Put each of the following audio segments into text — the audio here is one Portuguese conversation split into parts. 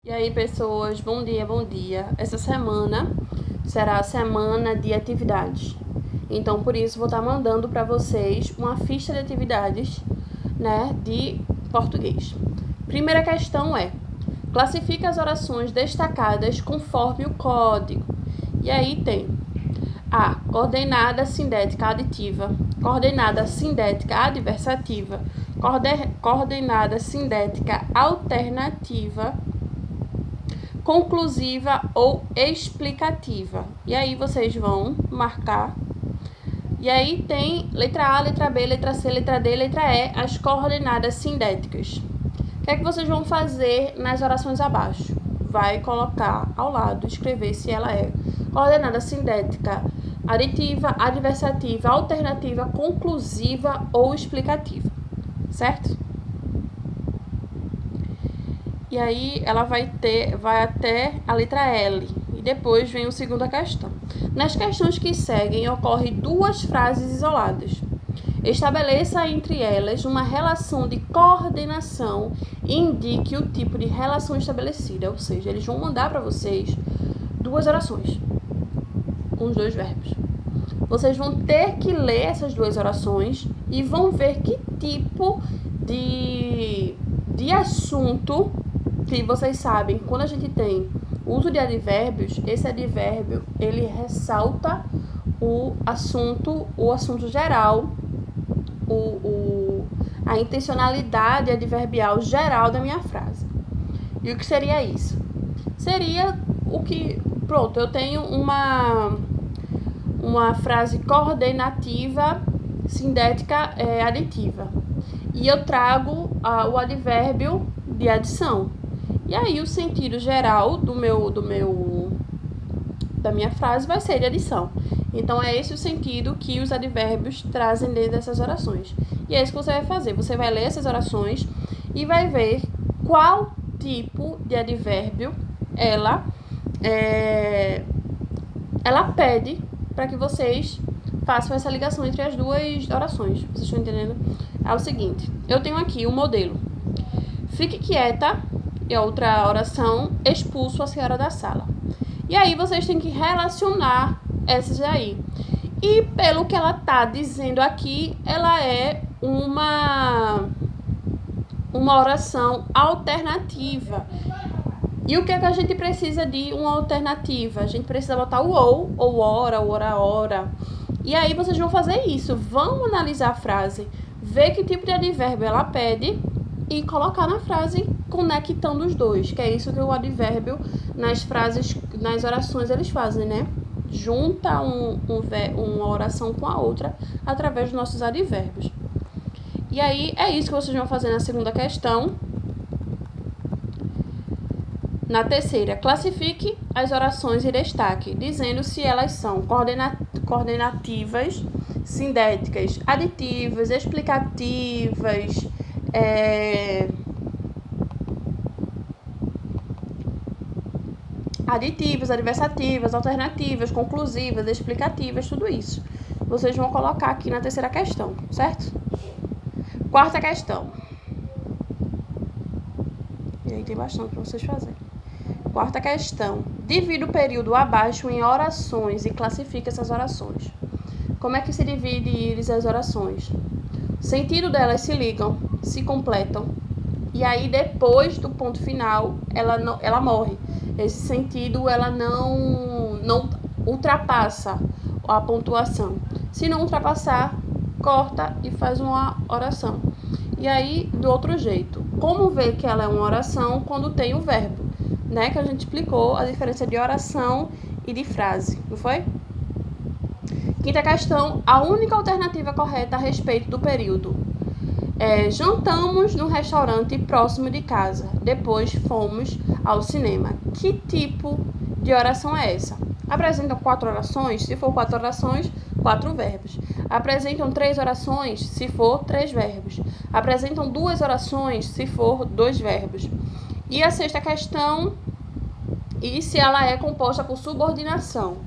E aí, pessoas, bom dia, bom dia. Essa semana será a semana de atividades. Então, por isso, vou estar mandando para vocês uma ficha de atividades, né, de português. Primeira questão é: classifique as orações destacadas conforme o código. E aí tem A, coordenada sindética aditiva, coordenada sindética adversativa, coordenada sindética alternativa, conclusiva ou explicativa. E aí vocês vão marcar. E aí tem letra A, letra B, letra C, letra D, letra E, as coordenadas sindéticas. O que é que vocês vão fazer nas orações abaixo? Vai colocar ao lado, escrever se ela é coordenada sindética aditiva, adversativa, alternativa, conclusiva ou explicativa, certo? E aí ela vai até a letra L. E depois vem a segunda questão. Nas questões que seguem, ocorrem duas frases isoladas. Estabeleça entre elas uma relação de coordenação e indique o tipo de relação estabelecida. Ou seja, eles vão mandar para vocês duas orações com os dois verbos. Vocês vão ter que ler essas duas orações e vão ver que tipo de assunto que vocês sabem. Quando a gente tem uso de advérbios, esse advérbio ele ressalta o assunto geral, a intencionalidade adverbial geral da minha frase. E o que seria isso? Seria o que, pronto, eu tenho uma frase coordenativa sindética aditiva e eu trago o advérbio de adição. E aí o sentido geral da minha frase vai ser de adição. Então é esse o sentido que os advérbios trazem dentro dessas orações. E é isso que você vai fazer. Você vai ler essas orações e vai ver qual tipo de advérbio ela pede para que vocês façam essa ligação entre as duas orações. Vocês estão entendendo? É o seguinte, eu tenho aqui um modelo. Fique quieta, e outra oração, expulso a senhora da sala. E aí vocês têm que relacionar essas aí. E pelo que ela tá dizendo aqui, ela é uma oração alternativa. E o que é que a gente precisa de uma alternativa? A gente precisa botar o ou ora. E aí vocês vão fazer isso. Vão analisar a frase, ver que tipo de advérbio ela pede e colocar na frase conectando os dois. Que é isso que o advérbio nas orações eles fazem, né? Junta uma oração com a outra através dos nossos advérbios. E aí é isso que vocês vão fazer na segunda questão. Na terceira, classifique as orações e destaque, dizendo se elas são coordenativas, sindéticas, aditivas, explicativas, aditivas, adversativas, alternativas, conclusivas, explicativas, tudo isso. Vocês vão colocar aqui na terceira questão, certo? Quarta questão. E aí tem bastante para vocês fazerem. Quarta questão. Divida o período abaixo em orações e classifique essas orações. Como é que se divide as orações? O sentido delas se ligam, se completam. E aí, depois do ponto final, ela morre. Esse sentido, ela não ultrapassa a pontuação. Se não ultrapassar, corta e faz uma oração. E aí, do outro jeito. Como ver que ela é uma oração quando tem o verbo? Né, que a gente explicou a diferença de oração e de frase, não foi? Quinta questão, a única alternativa correta a respeito do período. Jantamos num restaurante próximo de casa, depois fomos ao cinema. Que tipo de oração é essa? Apresentam 4 orações? Se for 4 orações, 4 verbos. Apresentam 3 orações? Se for 3 verbos. Apresentam 2 orações? Se for 2 verbos. E a sexta questão, e se ela é composta por subordinação?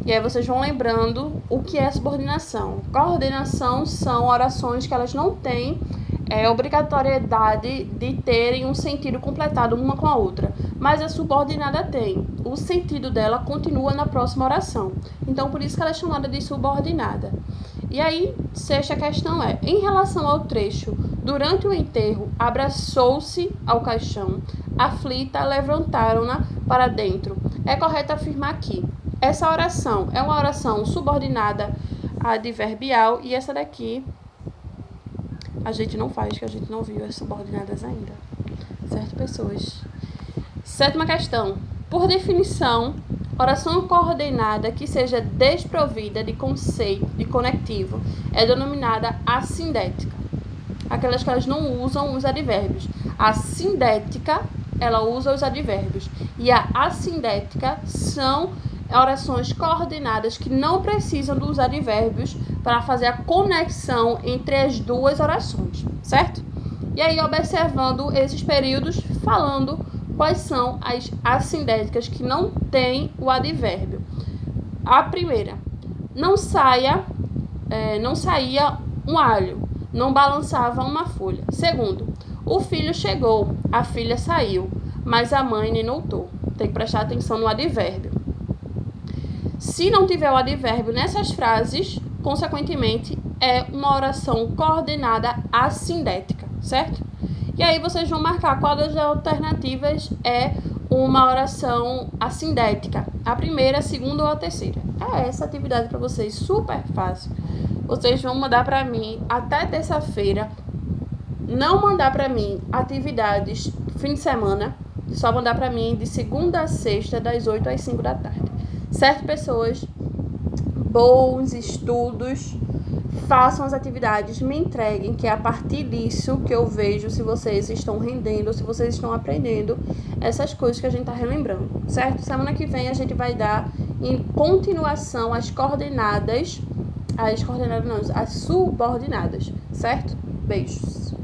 E aí vocês vão lembrando o que é subordinação. Coordenação são orações que elas não têm obrigatoriedade de terem um sentido completado uma com a outra, mas a subordinada tem. O sentido dela continua na próxima oração. Então, por isso que ela é chamada de subordinada. E aí, sexta questão é, em relação ao trecho, durante o enterro, abraçou-se ao caixão, aflita, levantaram-na para dentro. É correto afirmar que essa oração é uma oração subordinada adverbial e essa daqui a gente não faz, que a gente não viu as subordinadas ainda. Certo, pessoas? Sétima questão. Por definição, oração coordenada que seja desprovida de conceito, de conectivo, é denominada assindética. Aquelas que elas não usam os advérbios. A sindética, ela usa os advérbios. E a assindética são orações coordenadas que não precisam dos advérbios para fazer a conexão entre as duas orações, certo? E aí, observando esses períodos, falando quais são as assindéticas que não têm o advérbio. A primeira, não saía um alho, não balançava uma folha. Segundo, o filho chegou, a filha saiu, mas a mãe nem notou. Tem que prestar atenção no advérbio. Se não tiver o advérbio nessas frases, consequentemente, é uma oração coordenada assindética, certo? E aí vocês vão marcar qual das alternativas é uma oração assindética. A primeira, a segunda ou a terceira. É essa atividade para vocês, super fácil. Vocês vão mandar para mim até terça-feira. Não mandar para mim atividades fim de semana, só mandar para mim de segunda a sexta, das 8 às 5 da tarde. Certo, pessoas? Bons estudos, façam as atividades, me entreguem, que é a partir disso que eu vejo se vocês estão rendendo, se vocês estão aprendendo essas coisas que a gente está relembrando, certo? Semana que vem a gente vai dar em continuação as subordinadas, certo? Beijos!